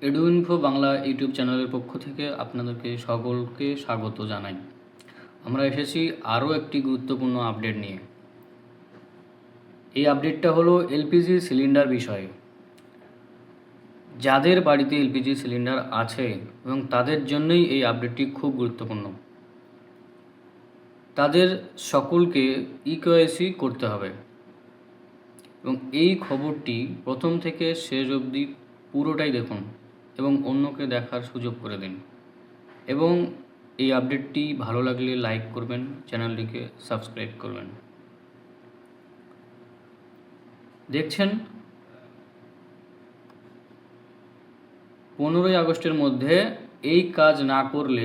এডুইনফো Bangla YouTube চ্যানেলের পক্ষ থেকে আপনাদেরকে সকলকে স্বাগত জানাই। আমরা এসেছি আরও একটি গুরুত্বপূর্ণ আপডেট নিয়ে। এই আপডেটটা হলো এলপিজি সিলিন্ডার বিষয়ে। যাদের বাড়িতে এলপিজি সিলিন্ডার আছে এবং তাদের জন্যই এই আপডেটটি খুব গুরুত্বপূর্ণ। তাদের সকলকে ইকেওয়াইসি করতে হবে এবং এই খবরটি প্রথম থেকে শেষ অবধি পুরোটাই দেখুন এবং অন্যকে দেখার সুযোগ করে দিন। এবং এই আপডেটটি ভালো লাগলে লাইক করবেন, চ্যানেলটিকে সাবস্ক্রাইব করবেন। দেখছেন 15ই আগস্টের মধ্যে এই কাজ না করলে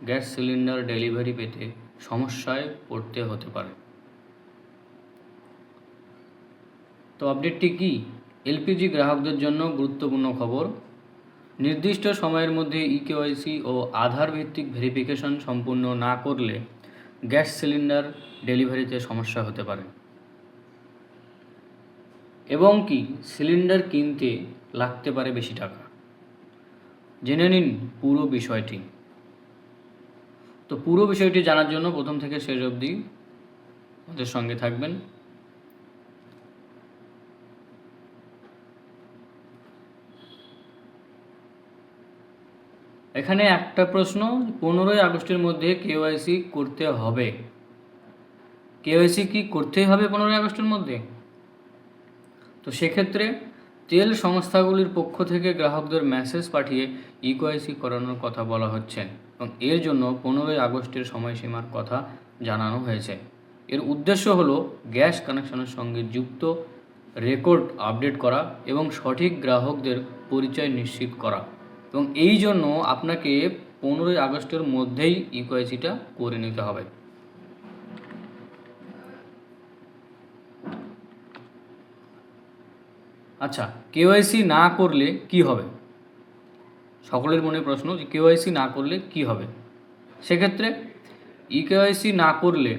গ্যাস সিলিন্ডার ডেলিভারি পেতে সমস্যায় পড়তে হতে পারে। তো আপডেটটি কি? এলপিজি গ্রাহকদের জন্য গুরুত্বপূর্ণ খবর। নির্দিষ্ট সময়ের মধ্যে ইকেওয়াইসি ও আধার ভিত্তিক ভেরিফিকেশন সম্পূর্ণ না করলে গ্যাস সিলিন্ডার ডেলিভারিতে সমস্যা হতে পারে এবং কি সিলিন্ডার কিনতে লাগতে পারে বেশি টাকা। জেনে নিন পুরো বিষয়টি। তো পুরো বিষয়টি জানার জন্য প্রথম থেকে শেষ অবধি আমাদের সঙ্গে থাকবেন। এখানে একটা প্রশ্ন, 15ই আগস্টের মধ্যে কেওয়াইসি করতে হবে। কেওয়াইসি কি করতেই হবে 15ই আগস্টের মধ্যে? তো সেক্ষেত্রে তেল সংস্থাগুলির পক্ষ থেকে গ্রাহকদের মেসেজ পাঠিয়ে ইকেওয়াইসি করানোর কথা বলা হচ্ছে এবং এর জন্য 15ই আগস্টের সময়সীমার কথা জানানো হয়েছে। এর উদ্দেশ্য হলো গ্যাস কানেকশনের সঙ্গে যুক্ত রেকর্ড আপডেট করা এবং সঠিক গ্রাহকদের পরিচয় নিশ্চিত করা। এবং এই জন্য আপনাকে 15ই আগস্টের মধ্যেই ইকেওয়াইসিটা করে নিতে হবে। আচ্ছা, কেওয়াইসি না করলে কি হবে? সকলের মনে প্রশ্ন যে কেওয়াইসি না করলে কি হবে। সেক্ষেত্রে ইকেওয়াইসি না করলে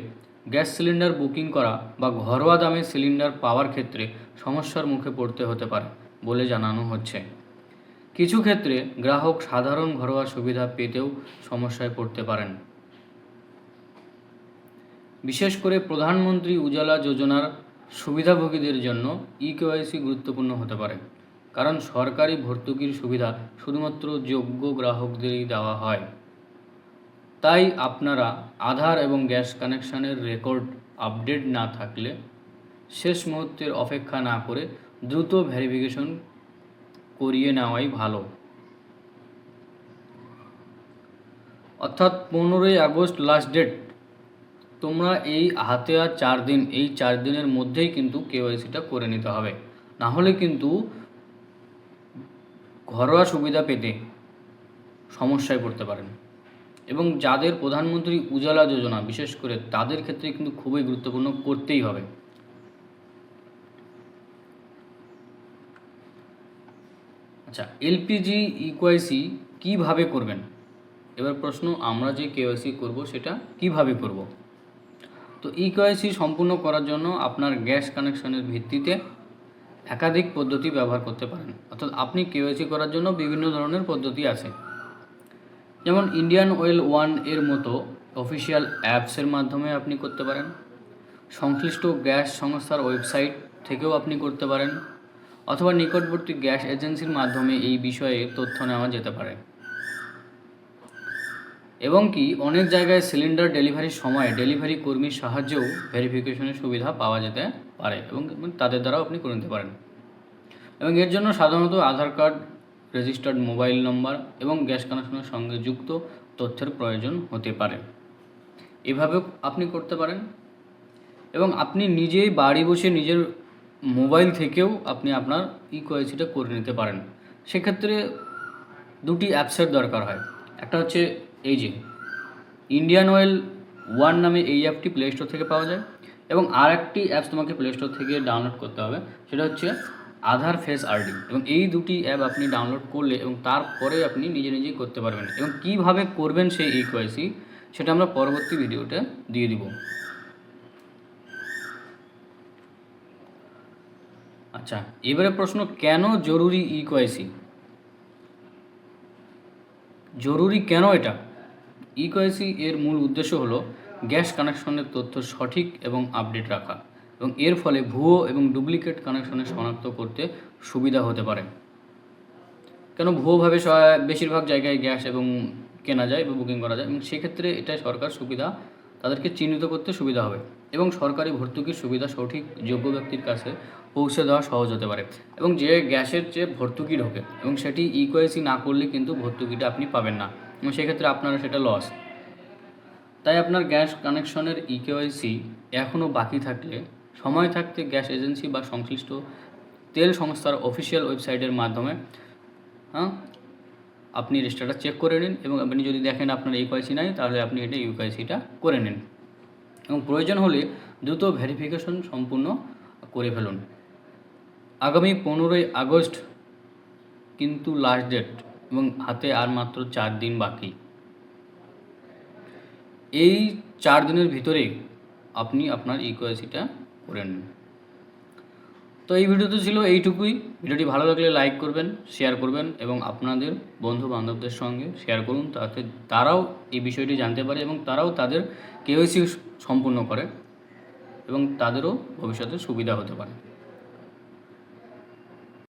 গ্যাস সিলিন্ডার বুকিং করা বা ঘরোয়া দামে সিলিন্ডার পাওয়ার ক্ষেত্রে সমস্যার মুখে পড়তে হতে পারে বলে জানানো হচ্ছে। কিছু ক্ষেত্রে গ্রাহক সাধারণ ঘরোয়া সুবিধা পেতেও সমস্যায় পড়তে পারেন। বিশেষ করে প্রধানমন্ত্রী উজালা যোজনার সুবিধাভোগীদের জন্য ইকেওয়াইসি গুরুত্বপূর্ণ হতে পারে, কারণ সরকারি ভর্তুকির সুবিধা শুধুমাত্র যোগ্য গ্রাহকদেরই দেওয়া হয়। তাই আপনারা আধার এবং গ্যাস কানেকশনের রেকর্ড আপডেট না থাকলে শেষ মুহূর্তের অপেক্ষা না করে দ্রুত ভেরিফিকেশন করিয়ে নেওয়াই ভালো। অর্থাৎ 15ই আগস্ট লাস্ট ডেট। তোমরা এই হাতে আর 4 দিন, এই 4 দিনের মধ্যেই কিন্তু কেওয়াইসিটা করে নিতে হবে, না হলে কিন্তু ঘরোয়া সুবিধা পেতে সমস্যায় পড়তে পারেন। এবং যাদের প্রধানমন্ত্রী উজালা যোজনা, বিশেষ করে তাদের ক্ষেত্রে কিন্তু খুবই গুরুত্বপূর্ণ, করতেই হবে। আচ্ছা, এলপিজি ইকেওয়াইসি কীভাবে করবেন? এবার প্রশ্ন, আমরা যে কেওয়াইসি করব সেটা কিভাবে করব? তো ইকেওয়াইসি সম্পূর্ণ করার জন্য আপনার গ্যাস কানেকশনের ভিত্তিতে একাধিক পদ্ধতি ব্যবহার করতে পারেন। অর্থাৎ আপনি কেওয়াইসি করার জন্য বিভিন্ন ধরনের পদ্ধতি আছে, যেমন ইন্ডিয়ান ওয়েল ওয়ান এর মতো অফিসিয়াল অ্যাপসের মাধ্যমে আপনি করতে পারেন। সংশ্লিষ্ট গ্যাস সংস্থার ওয়েবসাইট থেকেও আপনি করতে পারেন, অথবা নিকটবর্তী গ্যাস এজেন্সির মাধ্যমে এই বিষয়ে তথ্য নেওয়া যেতে পারে। এবং কি অনেক জায়গায় সিলিন্ডার ডেলিভারির সময় ডেলিভারি কর্মীর সাহায্যেও ভেরিফিকেশনের সুবিধা পাওয়া যেতে পারে এবং তাদের দ্বারাও আপনি করে নিতে পারেন। এবং এর জন্য সাধারণত আধার কার্ড, রেজিস্টার্ড মোবাইল নম্বর এবং গ্যাস কানেকশনের সঙ্গে যুক্ত তথ্যের প্রয়োজন হতে পারে। এভাবেও আপনি করতে পারেন এবং আপনি নিজেই বাড়ি বসে নিজের মোবাইল থেকেও আপনি আপনার ইকেওয়াইসিটা করে নিতে পারেন। সেক্ষেত্রে দুটি অ্যাপসের দরকার হয়। একটা হচ্ছে এই যে ইন্ডিয়ান ওয়েল ওয়ান নামে এই অ্যাপটি প্লে স্টোর থেকে পাওয়া যায়, এবং আর একটি অ্যাপস তোমাকে প্লে স্টোর থেকে ডাউনলোড করতে হবে, সেটা হচ্ছে আধার ফেস আরডি। এবং এই দুটি অ্যাপ আপনি ডাউনলোড করলে এবং তারপরে আপনি নিজে নিজেই করতে পারবেন। এবং কিভাবে করবেন সেই ইকেওয়াইসি সেটা আমরা পরবর্তী ভিডিওতে দিয়ে দিব। আচ্ছা, এবারে প্রশ্ন, কেন জরুরি ইকেওয়াইসি? জরুরি কেন এটা? ইকেওয়াইসি এর মূল উদ্দেশ্য হলো গ্যাস কানেকশনের তথ্য সঠিক এবং আপডেট রাখা, এবং এর ফলে ভুয়ো এবং ডুপ্লিকেট কানেকশনের শনাক্ত করতে সুবিধা হতে পারে। কেন ভুয়োভাবে বেশিরভাগ জায়গায় গ্যাস এবং কেনা যায় বা বুকিং করা যায়, এবং সেক্ষেত্রে এটা সরকার সুবিধা তাদেরকে চিহ্নিত করতে সুবিধা হবে, এবং সরকারি ভর্তুকির সুবিধা সঠিক যোগ্য ব্যক্তির কাছে পৌঁছে দেওয়া সহজ হতে পারে। এবং যে গ্যাসের যে ভর্তুকি ঢোকে এবং সেটি ইকেওয়াইসি না করলে কিন্তু ভর্তুকিটা আপনি পাবেন না, এবং সেক্ষেত্রে আপনারা সেটা লস। তাই আপনার গ্যাস কানেকশনের ইকেওয়াইসি এখনও বাকি থাকলে সময় থাকতে গ্যাস এজেন্সি বা সংশ্লিষ্ট তেল সংস্থার অফিসিয়াল ওয়েবসাইটের মাধ্যমে আপনি রেজিস্টারটা চেক করে নিন, এবং আপনি যদি দেখেন আপনার ইকেওয়াইসি নাই, তাহলে আপনি এটা ইকেওয়াইসিটা করে নিন, এবং প্রয়োজন হলে দ্রুত ভেরিফিকেশন সম্পূর্ণ করে ফেলুন। আগামী 15ই আগস্ট কিন্তু লাস্ট ডেট, এবং হাতে আর মাত্র 4 দিন বাকি। এই 4 দিনের ভিতরে আপনি আপনার ইকেওয়াইসিটা করে নিন। তো এই ভিডিওতে ছিল এইটুকুই। ভিডিওটি ভালো লাগলে লাইক করবেন, শেয়ার করবেন, এবং আপনাদের বন্ধু বান্ধবদের সঙ্গে শেয়ার করুন, তাতে তারাও এই বিষয়টি জানতে পারে এবং তারাও তাদের কেওয়াইসি সম্পূর্ণ করে, এবং তাদেরও ভবিষ্যতে সুবিধা হতে পারে।